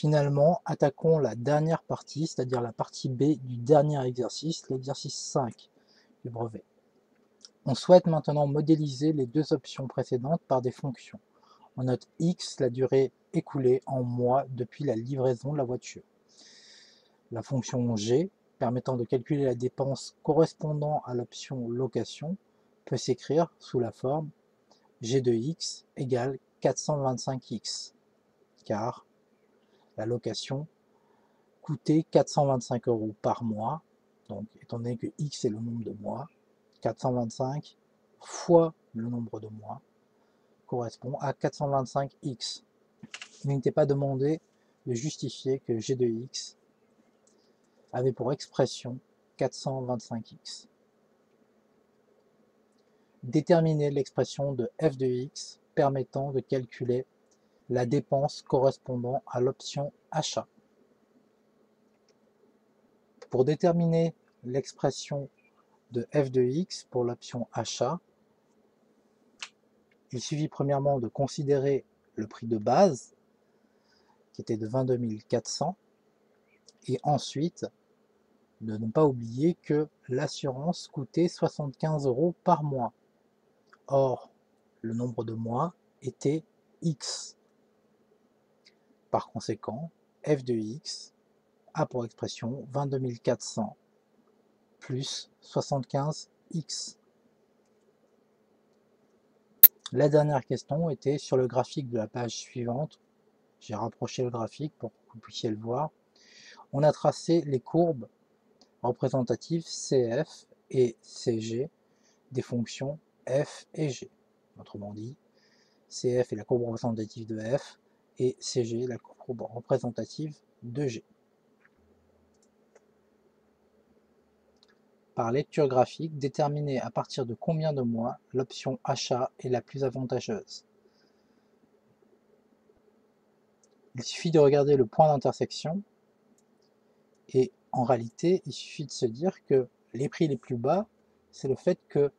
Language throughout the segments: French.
Finalement, attaquons la dernière partie, c'est-à-dire la partie B du dernier exercice, l'exercice 5 du brevet. On souhaite maintenant modéliser les deux options précédentes par des fonctions. On note X, la durée écoulée en mois depuis la livraison de la voiture. La fonction G, permettant de calculer la dépense correspondant à l'option location, peut s'écrire sous la forme G de X égale 425X, car la location coûtait 425 € par mois, donc étant donné que X est le nombre de mois, 425 fois le nombre de mois correspond à 425X. Il n'était pas demandé de justifier que G de X avait pour expression 425X. Déterminer l'expression de f de x permettant de calculer la dépense correspondant à l'option achat. Pour déterminer l'expression de f de x pour l'option achat, il suffit premièrement de considérer le prix de base, qui était de 22 400, et ensuite de ne pas oublier que l'assurance coûtait 75 € par mois. Or, le nombre de mois était x. Par conséquent, f de x a pour expression 22 400 plus 75x. La dernière question était sur le graphique de la page suivante. J'ai rapproché le graphique pour que vous puissiez le voir. On a tracé les courbes représentatives CF et CG des fonctions f et g. Autrement dit, CF est la courbe représentative de f et CG la courbe représentative de g. Par lecture graphique, déterminer à partir de combien de mois l'option achat est la plus avantageuse. Il suffit de regarder le point d'intersection et en réalité, il suffit de se dire que les prix les plus bas, c'est le fait que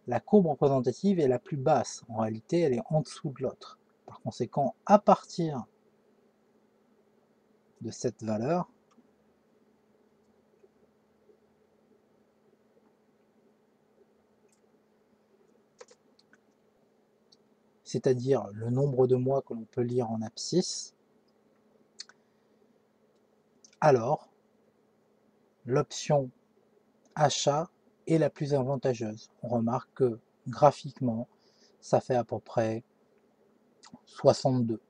la courbe représentative est la plus basse. En réalité, elle est en dessous de l'autre. Par conséquent, à partir de cette valeur, c'est-à-dire le nombre de mois que l'on peut lire en abscisse, alors l'option achat est la plus avantageuse. On remarque que graphiquement, ça fait à peu près 62.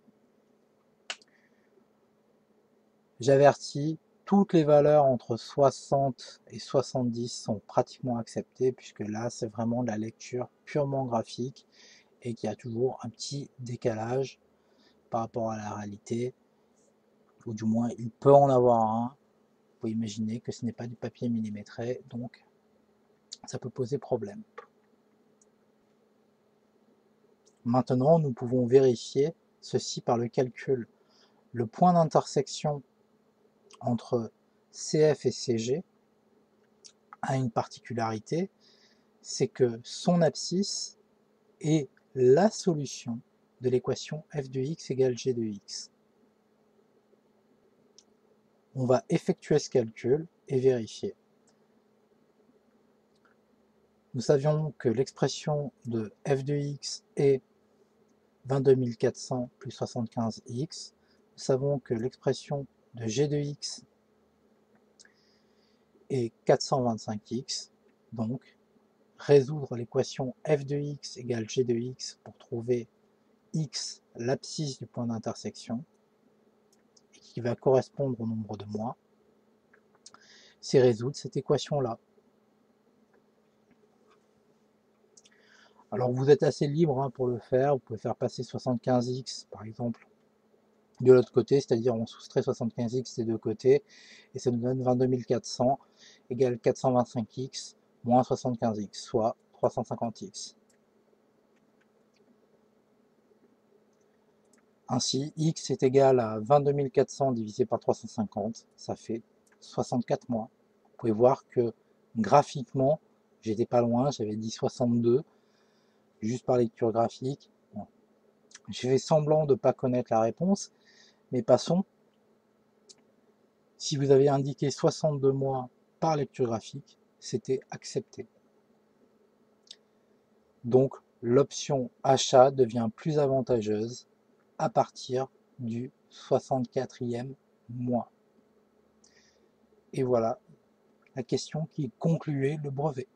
J'avertis, toutes les valeurs entre 60 et 70 sont pratiquement acceptées, puisque là, c'est vraiment de la lecture purement graphique et qu'il y a toujours un petit décalage par rapport à la réalité, ou du moins, il peut en avoir un. Vous pouvez imaginer que ce n'est pas du papier millimétré, donc ça peut poser problème. Maintenant, nous pouvons vérifier ceci par le calcul. Le point d'intersection entre CF et CG a une particularité, c'est que son abscisse est la solution de l'équation f de x égale g de x. On va effectuer ce calcul et vérifier. Nous savions que l'expression de f de x est 22 400 plus 75x. Nous savons que l'expression de g de x est 425x. Donc, résoudre l'équation f de x égale g de x pour trouver x, l'abscisse du point d'intersection, et qui va correspondre au nombre de mois, c'est résoudre cette équation-là. Alors vous êtes assez libre pour le faire, vous pouvez faire passer 75x par exemple de l'autre côté, c'est-à-dire on soustrait 75x des deux côtés, et ça nous donne 22 400 égale 425x moins 75x, soit 350x. Ainsi, x est égal à 22 400 divisé par 350, ça fait 64 mois. Vous pouvez voir que graphiquement, j'étais pas loin, j'avais dit 62, juste par lecture graphique. Bon. Je fais semblant de ne pas connaître la réponse, mais passons. Si vous avez indiqué 62 mois par lecture graphique, c'était accepté. Donc l'option achat devient plus avantageuse à partir du 64e mois. Et voilà la question qui concluait le brevet.